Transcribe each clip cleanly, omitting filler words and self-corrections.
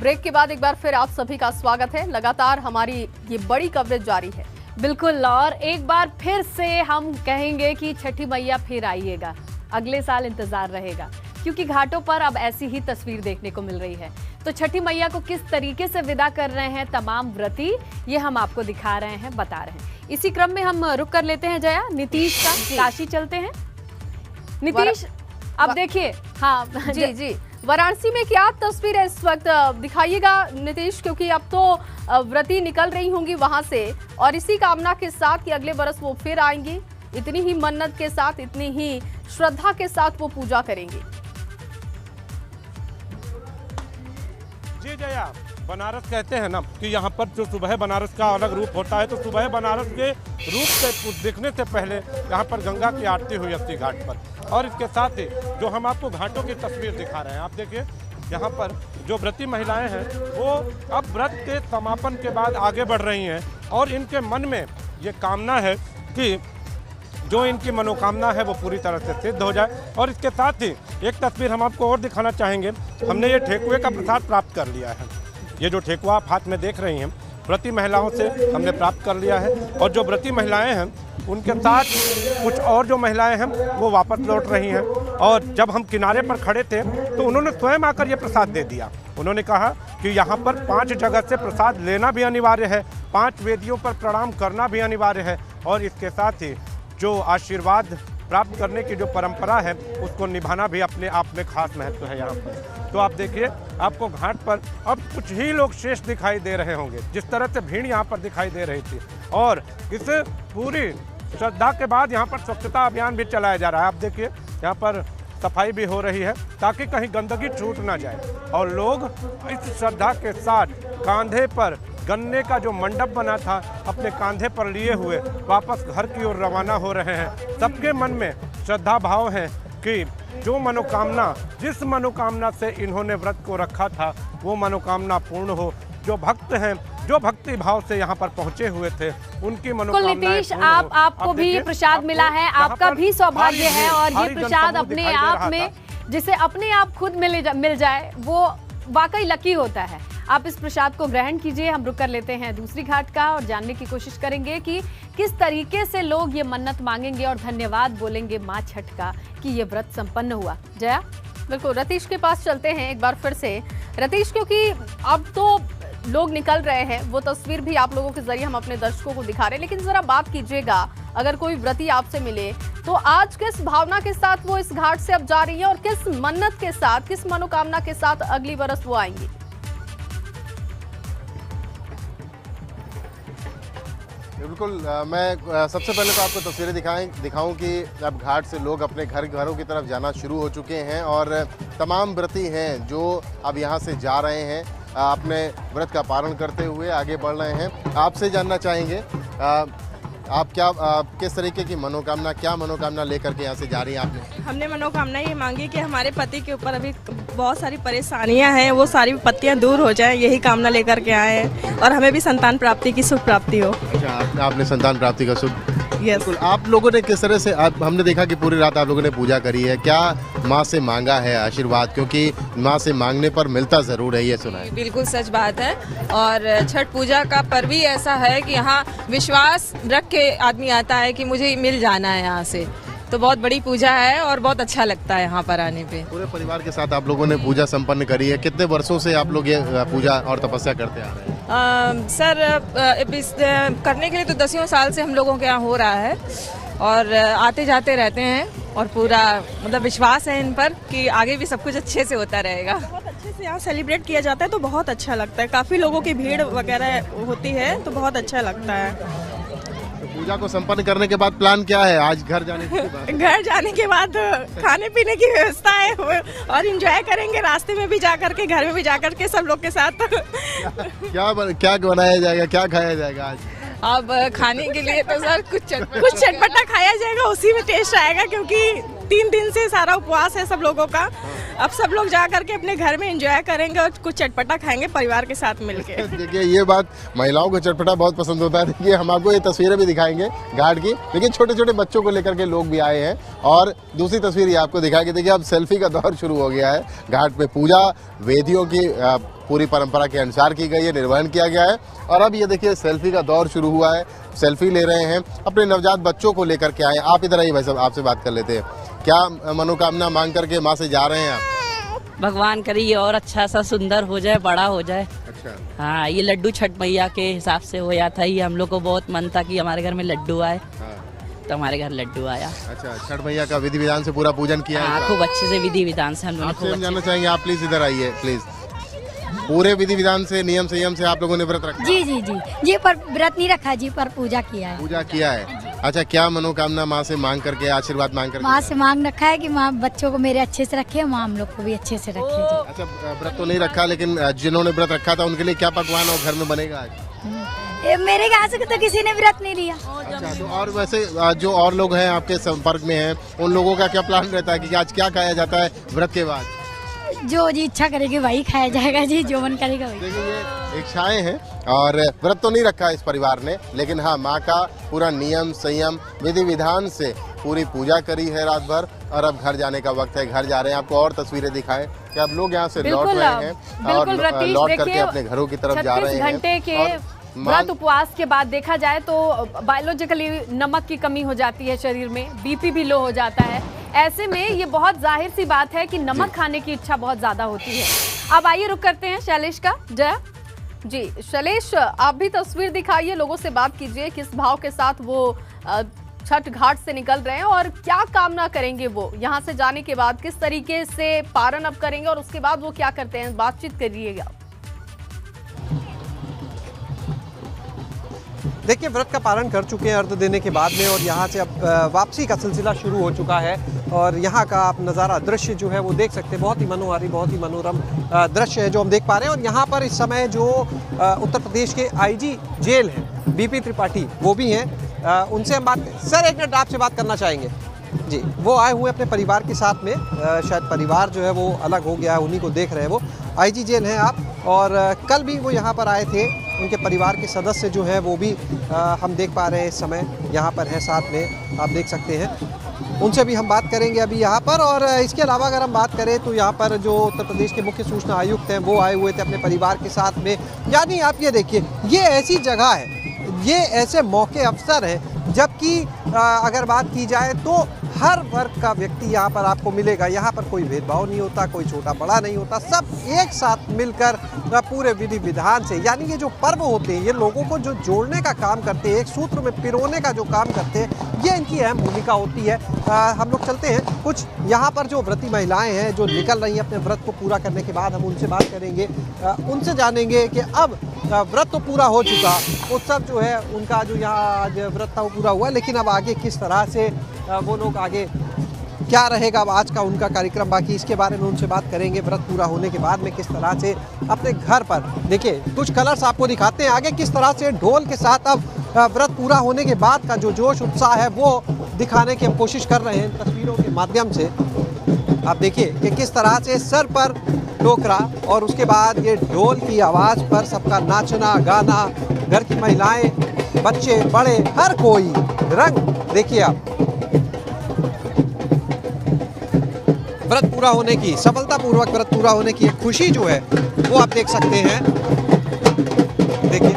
Break के बाद एक बार फिर आप सभी का स्वागत है। लगातार हमारी ये बड़ी कवरेज जारी है। बिल्कुल, और एक बार फिर से हम कहेंगे कि छठी मैया फिर आइएगा, अगले साल इंतजार रहेगा, क्योंकि घाटों पर अब ऐसी ही तस्वीर देखने को मिल रही है। तो छठी मैया को किस तरीके से विदा कर रहे हैं तमाम व्रती, ये हम आपको दिखा रहे हैं, बता रहे हैं। इसी क्रम में हम रुक कर लेते हैं जया, नीतीश का काशी चलते हैं। नीतीश, अब देखिए, हाँ जी वाराणसी में क्या तस्वीर है इस वक्त, दिखाइएगा नीतीश, क्योंकि अब तो व्रती निकल रही होंगी वहां से और इसी कामना के साथ कि अगले बरस वो फिर आएंगी, इतनी ही मन्नत के साथ, इतनी ही श्रद्धा के साथ वो पूजा करेंगी। जी जया, बनारस कहते हैं ना कि यहाँ पर जो सुबह बनारस का अलग रूप होता है, तो सुबह बनारस के रूप से दिखने से पहले यहाँ पर गंगा की आरती हुई अस्सी घाट पर। और इसके साथ ही जो हम आपको घाटों की तस्वीर दिखा रहे हैं, आप देखिए यहाँ पर जो व्रती महिलाएं हैं वो अब व्रत के समापन के बाद आगे बढ़ रही हैं और इनके मन में ये कामना है कि जो इनकी मनोकामना है वो पूरी तरह से सिद्ध हो जाए। और इसके साथ ही एक तस्वीर हम आपको और दिखाना चाहेंगे। हमने ये ठेकुए का प्रसाद प्राप्त कर लिया है। ये जो ठेकुआ आप हाथ में देख रही हैं, व्रती महिलाओं से हमने प्राप्त कर लिया है। और जो व्रती महिलाएं हैं उनके साथ कुछ और जो महिलाएं हैं वो वापस लौट रही हैं। और जब हम किनारे पर खड़े थे तो उन्होंने स्वयं आकर ये प्रसाद दे दिया। उन्होंने कहा कि यहाँ पर 5 जगह से प्रसाद लेना भी अनिवार्य है, 5 वेदियों पर प्रणाम करना भी अनिवार्य है, और इसके साथ ही जो आशीर्वाद प्राप्त करने की जो परंपरा है उसको निभाना भी अपने आप में खास महत्व है यहाँ पर। तो आप देखिए, आपको घाट पर अब कुछ ही लोग शेष दिखाई दे रहे होंगे। जिस तरह से भीड़ यहाँ पर दिखाई दे रही थी, और इस पूरी श्रद्धा के बाद यहाँ पर स्वच्छता अभियान भी चलाया जा रहा है। आप देखिए, यहाँ पर सफाई भी हो रही है ताकि कहीं गंदगी छूट ना जाए। और लोग इस श्रद्धा के साथ कांधे पर गन्ने का जो मंडप बना था अपने कांधे पर लिए हुए वापस घर की ओर रवाना हो रहे हैं। सबके मन में श्रद्धा भाव है कि जो मनोकामना, जिस मनोकामना से इन्होंने व्रत को रखा था, वो मनोकामना पूर्ण हो। जो भक्त हैं, जो भक्ति भाव से यहाँ पर पहुँचे हुए थे, उनकी मनोकामनाएं नीतीश, आपको भी प्रसाद मिला है, आपका भी सौभाग्य है। और ये प्रसाद अपने आप में, जिसे अपने आप खुद मिल जाए, वो वाकई लकी होता है। आप इस प्रसाद को ग्रहण कीजिए। हम रुक कर लेते हैं दूसरी घाट का और जानने की कोशिश करेंगे कि किस तरीके से लोग ये मन्नत मांगेंगे और धन्यवाद बोलेंगे माँ छठ का कि ये व्रत संपन्न हुआ। जया, बिल्कुल, रतीश के पास चलते हैं एक बार फिर से। रतीश, क्योंकि अब तो लोग निकल रहे हैं, वो तस्वीर भी आप लोगों के जरिए हम अपने दर्शकों को दिखा रहे हैं, लेकिन जरा बात कीजिएगा, अगर कोई व्रती आपसे मिले तो आज किस भावना के साथ वो इस घाट से अब जा रही है और किस मन्नत के साथ, किस मनोकामना के साथ अगली बरस वो आएंगी? बिल्कुल, मैं सबसे पहले तो आपको तस्वीरें दिखाऊं कि अब घाट से लोग अपने घरों की तरफ जाना शुरू हो चुके हैं और तमाम व्रती हैं जो अब यहां से जा रहे हैं, अपने व्रत का पालन करते हुए आगे बढ़ रहे हैं। आपसे जानना चाहेंगे, आप किस तरीके की मनोकामना, क्या मनोकामना लेकर के यहाँ से जा रही हैं आपने? हमने मनोकामना ये मांगी कि हमारे पति के ऊपर अभी बहुत सारी परेशानियां हैं, वो सारी विपत्तियां दूर हो जाएं, यही कामना लेकर के आए हैं, और हमें भी संतान प्राप्ति की सुख प्राप्ति हो। अच्छा, आपने संतान प्राप्ति का सुख। यस। बिल्कुल, आप लोगों ने किस तरह से, हमने देखा कि पूरी रात आप लोगों ने पूजा करी है, क्या माँ से मांगा है आशीर्वाद? क्योंकि माँ से मांगने पर मिलता जरूर है, ये सुना है। बिल्कुल सच बात है। और छठ पूजा का पर्व ही ऐसा है कि यहाँ विश्वास रख के आदमी आता है कि मुझे मिल जाना है यहाँ से, तो बहुत बड़ी पूजा है और बहुत अच्छा लगता है यहाँ पर आने पे। पूरे परिवार के साथ आप लोगों ने पूजा संपन्न करी है। कितने वर्षों से आप लोग ये पूजा और तपस्या करते आ रहे हैं? सर, करने के लिए तो 10 साल से हम लोगों के यहाँ हो रहा है और आते जाते रहते हैं, और पूरा मतलब विश्वास है इन पर कि आगे भी सब कुछ अच्छे से होता रहेगा। बहुत अच्छे से यहाँ सेलिब्रेट किया जाता है, तो बहुत अच्छा लगता है। काफी लोगों की भीड़ वगैरह होती है, तो बहुत अच्छा लगता है। पूजा को संपन्न करने के बाद प्लान क्या है आज घर जाने के बाद? घर जाने के बाद खाने पीने की व्यवस्था है और एंजॉय करेंगे, रास्ते में भी जाकर के, घर में भी जाकर के सब लोग के साथ। क्या बनाया जाएगा, क्या खाया जाएगा आज? अब खाने के लिए तो सर कुछ चटपटा खाया जाएगा, उसी में टेस्ट आएगा, क्योंकि 3 दिन से सारा उपवास है सब लोगों का। अब सब लोग जा करके अपने घर में एंजॉय करेंगे और कुछ चटपटा खाएंगे परिवार के साथ मिलके। देखिए ये बात, महिलाओं को चटपटा बहुत पसंद होता है। देखिए हम आपको ये तस्वीरें भी दिखाएंगे घाट की, लेकिन छोटे छोटे बच्चों को लेकर के लोग भी आए हैं। और दूसरी तस्वीर ये आपको दिखाएंगे। देखिए अब सेल्फी का दौर शुरू हो गया है। घाट पे पूजा वेदियों की पूरी परंपरा के अनुसार की गई है, निर्वहन किया गया है। और अब ये देखिए सेल्फी का दौर शुरू हुआ है, सेल्फी ले रहे हैं, अपने नवजात बच्चों को लेकर के आए। आप इधर आइए भाई साहब, आपसे बात कर लेते हैं। क्या मनोकामना मांग करके माँ से जा रहे हैं आप? भगवान करे ये और अच्छा सा सुंदर हो जाए, बड़ा हो जाए। अच्छा। हाँ, ये लड्डू छठ मैया के हिसाब से होया था। ये हम लोग को बहुत मन था कि हमारे घर में लड्डू आए। हाँ। तो हमारे घर लड्डू आया। अच्छा, छठ मैया का विधि विधान से पूरा पूजन किया है? हाँ, खूब अच्छे से विधि विधान से हम लोगों ने खूब जानना चाहेंगे आप, प्लीज इधर आइए प्लीज। पूरे विधि विधान से, नियम संयम से आप लोगों ने व्रत रखा? जी जी जी जी, पर व्रत नहीं रखा जी, पर पूजा किया है। पूजा किया है। अच्छा, क्या मनोकामना माँ से मांग करके, आशीर्वाद मांग करके? माँ से मांग रखा है कि माँ बच्चों को मेरे अच्छे से रखे, माँ हम लोग को भी अच्छे से रखे जी। अच्छा, व्रत तो नहीं रखा, लेकिन जिन्होंने व्रत रखा था उनके लिए क्या पकवान और घर में बनेगा आज? मेरे यहाँ से तो किसी ने व्रत नहीं लिया। अच्छा, तो और वैसे जो और लोग हैं आपके संपर्क में हैं, उन लोगों का क्या प्लान रहता है कि आज क्या खाया जाता है व्रत के बाद? जो जी इच्छा करेगी वही खाया जाएगा जी, जो मन करेगा वही। देखिए ये इच्छाएं हैं। और व्रत तो नहीं रखा इस परिवार ने, लेकिन हाँ माँ का पूरा नियम संयम विधि विधान से पूरी पूजा करी है रात भर। और अब घर जाने का वक्त है, घर जा रहे हैं। आपको और तस्वीरें दिखाएं कि अब लोग यहाँ से लौट रहे हैं और लौट करके अपने घरों की तरफ जा रहे हैं। 36 घंटे के व्रत उपवास के बाद देखा जाए तो बायोलॉजिकली नमक की कमी हो जाती है शरीर में, बीपी भी लो हो जाता है। ऐसे में ये बहुत जाहिर सी बात है कि नमक खाने की इच्छा बहुत ज्यादा होती है। अब आइए रुक करते हैं शैलेश का। जया जी शैलेश, आप भी तस्वीर दिखाइए, लोगों से बात कीजिए, किस भाव के साथ वो छठ घाट से निकल रहे हैं और क्या कामना करेंगे वो यहाँ से जाने के बाद, किस तरीके से पारण अब करेंगे और उसके बाद वो क्या करते हैं, बातचीत करिएगा। देखिए व्रत का पारण कर चुके हैं अर्घ देने के बाद में, और यहाँ से अब वापसी का सिलसिला शुरू हो चुका है। और यहाँ का आप नज़ारा दृश्य जो है वो देख सकते हैं, बहुत ही मनोहारी, बहुत ही मनोरम दृश्य है जो हम देख पा रहे हैं। और यहाँ पर इस समय जो उत्तर प्रदेश के आईजी जेल हैं बीपी त्रिपाठी, वो भी हैं, उनसे हम बात। सर एक मिनट आपसे बात करना चाहेंगे जी। वो आए हुए अपने परिवार के साथ में, शायद परिवार जो है वो अलग हो गया है, उन्हीं को देख रहे हैं। वो आईजी जेल हैं आप, और कल भी वो यहाँ पर आए थे। उनके परिवार के सदस्य जो हैं वो भी हम देख पा रहे हैं इस समय यहाँ पर हैं साथ में, आप देख सकते हैं। उनसे भी हम बात करेंगे अभी यहाँ पर। और इसके अलावा अगर हम बात करें तो यहाँ पर जो उत्तर प्रदेश के मुख्य सूचना आयुक्त हैं वो आए हुए थे अपने परिवार के साथ में। यानी आप ये देखिए, ये ऐसी जगह है, ये ऐसे मौके अवसर हैं, जबकि अगर बात की जाए तो हर वर्ग का व्यक्ति यहाँ पर आपको मिलेगा। यहाँ पर कोई भेदभाव नहीं होता, कोई छोटा बड़ा नहीं होता, सब एक साथ मिलकर पूरे विधि विधान से, यानी ये जो पर्व होते हैं ये लोगों को जो जोड़ने का काम करते हैं, एक सूत्र में पिरोने का जो काम करते हैं, ये इनकी अहम भूमिका होती है। हम लोग चलते हैं कुछ यहाँ पर जो व्रती महिलाएं हैं जो निकल रही हैं अपने व्रत को पूरा करने के बाद, हम उनसे बात करेंगे, उनसे जानेंगे कि अब व्रत तो पूरा हो चुका, उत्सव जो है उनका जो यहाँ आज व्रत था वो पूरा हुआ, लेकिन अब आगे किस तरह से वो लोग आगे क्या रहेगा अब आज का उनका कार्यक्रम, बाकी इसके बारे में उनसे बात करेंगे। व्रत पूरा होने के बाद में किस तरह से अपने घर पर, देखिए कुछ कलर्स आपको दिखाते हैं आगे, किस तरह से ढोल के साथ अब व्रत पूरा होने के बाद का जो जोश उत्साह है वो दिखाने की हम कोशिश कर रहे हैं तस्वीरों के माध्यम से। आप देखिए कि किस तरह से सर पर टोकरा और उसके बाद ये ढोल की आवाज़ पर सबका नाचना गाना, घर की महिलाएं, बच्चे, बड़े, हर कोई रंग। देखिए आप व्रत पूरा होने की, सफलतापूर्वक व्रत पूरा होने की एक खुशी जो है वो आप देख सकते हैं। देखिए,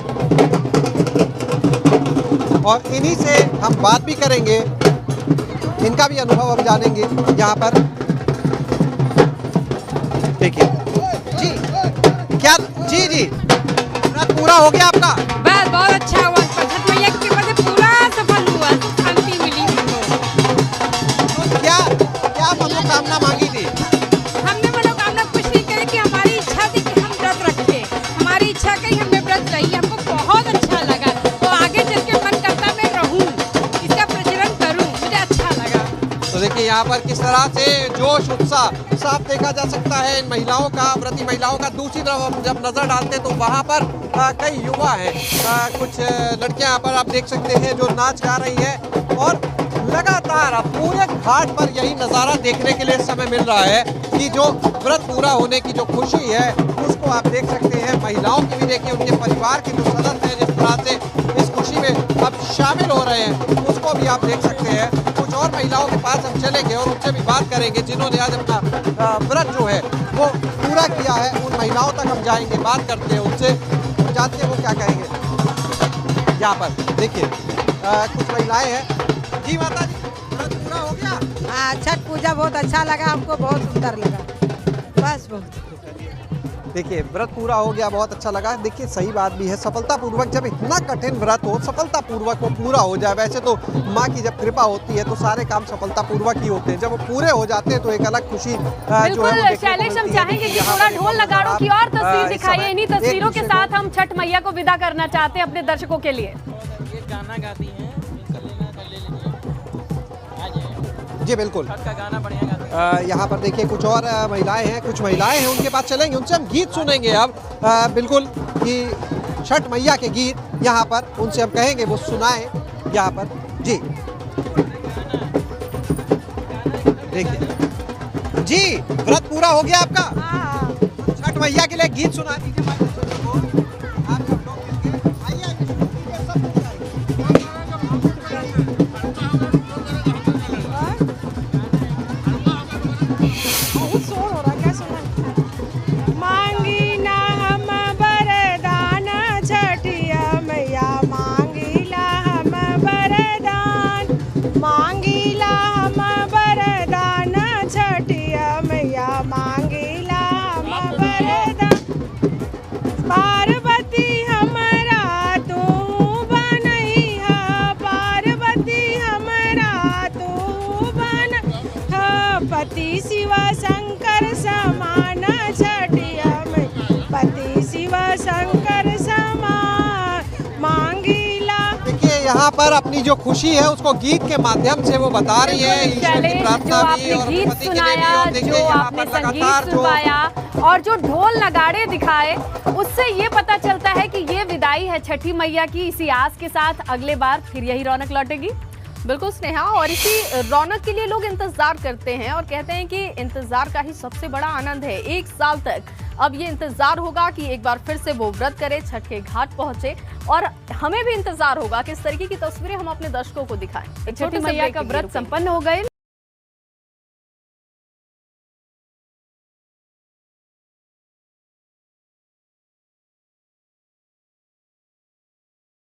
और इन्हीं से हम बात भी करेंगे, इनका भी अनुभव हम जानेंगे यहाँ पर। देखिए जी, क्या जी जी व्रत पूरा हो गया आपका? बस बहुत अच्छा हुआ, छठ मैया की कृपा से पूरा सफल हुआ, शांति मिली हमको। तो क्या मनोकामना मांगी थी? हमने मनोकामना कुछ नहीं करी कि हमारी इच्छा थी कि हम व्रत रखे, हमारी इच्छा कही हमने व्रत रही, हमको बहुत अच्छा लगा। तो आगे चल के मन करता मैं रहूं, इसका प्रचलन करूं, मुझे अच्छा लगा। तो देखिए यहाँ पर किस तरह से जोश उत्साह साफ देखा जा सकता है इन महिलाओं का, व्रती महिलाओं का। दूसरी तरफ हम जब नजर डालते हैं तो वहाँ पर कई युवा हैं, कुछ लड़कियां यहाँ पर आप देख सकते हैं जो नाच गा रही हैं। और लगातार अब पूरे घाट पर यही नज़ारा देखने के लिए समय मिल रहा है कि जो व्रत पूरा होने की जो खुशी है उसको आप देख सकते हैं। महिलाओं की भी देखिए, उनके परिवार के जो सदस्य हैं जिस तरह से इस खुशी में अब शामिल हो रहे हैं उसको भी आप देख सकते हैं। कुछ और महिलाओं के पास हम चलेंगे और उनसे भी बात करेंगे जिन्होंने आज अपना व्रत जो है वो पूरा किया है। उन महिलाओं तक हम जाएंगे, बात करते हैं उनसे, जानते हैं वो क्या कहेंगे। यहाँ पर देखिए कुछ महिलाएं हैं। जी माता जी, व्रत पूरा हो गया? हाँ, छठ पूजा बहुत अच्छा लगा हमको, बहुत सुंदर लगा, बस बहुत। देखिए व्रत पूरा हो गया, बहुत अच्छा लगा। देखिए सही बात भी है, सफलतापूर्वक जब इतना कठिन व्रत हो सफलतापूर्वक वो पूरा हो जाए। वैसे तो माँ की जब कृपा होती है तो सारे काम सफलतापूर्वक ही होते हैं, जब वो पूरे हो जाते हैं तो एक अलग खुशी जो है वो देखने को शैलेश, हम मिलती है। चाहेंगे कि थोड़ा ढोल नगाड़ों की और तस्वीर दिखाइए। इन्हीं तस्वीरों के साथ हम छठ मैया को विदा करना चाहते हैं अपने दर्शकों के लिए। गाना गाती हैं, जी बिल्कुल, का गाना बढ़िया गाती हैं। यहाँ पर देखिए कुछ और महिलाएं हैं, कुछ महिलाएं हैं, उनके पास चलेंगे, उनसे हम गीत सुनेंगे अब बिल्कुल कि छठ मैया के गीत यहाँ पर उनसे हम कहेंगे वो सुनाएं यहाँ पर। जी देखिए जी, व्रत पूरा हो गया आपका? छठ मैया के लिए गीत सुना दीजिए। मांगी ना हम वरदान छठिया मैया, मांगीला हम वरदान, मांगीला हम वरदान छठिया मैया, मांगीला हम वरदान। पार्वती हमरा तू बनैहा, पार्वती हमरा तू बनैहा, पति शिवा शंकर समान छठिया में, पति शिवा शंकर समान मांगीला। देखिए यहाँ पर अपनी जो खुशी है उसको गीत के माध्यम से वो बता रही है, ईश्वर की प्रार्थना भी और गीत पति के लिए भी। सुनाया, और देखिए जो यहाँ आपने पर संगीत लगातार जो सुनवाया और जो ढोल नगाड़े दिखाए, उससे ये पता चलता है कि ये विदाई है छठी मैया की। इसी आस के साथ अगले बार फिर यही रौनक लौटेगी। बिल्कुल स्नेहा, और इसी रौनक के लिए लोग इंतजार करते हैं और कहते हैं कि इंतजार का ही सबसे बड़ा आनंद है। 1 साल तक अब ये इंतजार होगा कि एक बार फिर से वो व्रत करे, छठ के घाट पहुंचे, और हमें भी इंतजार होगा कि इस तरीके की तस्वीरें हम अपने दर्शकों को दिखाएं। छठी मैया का व्रत संपन्न हो गए।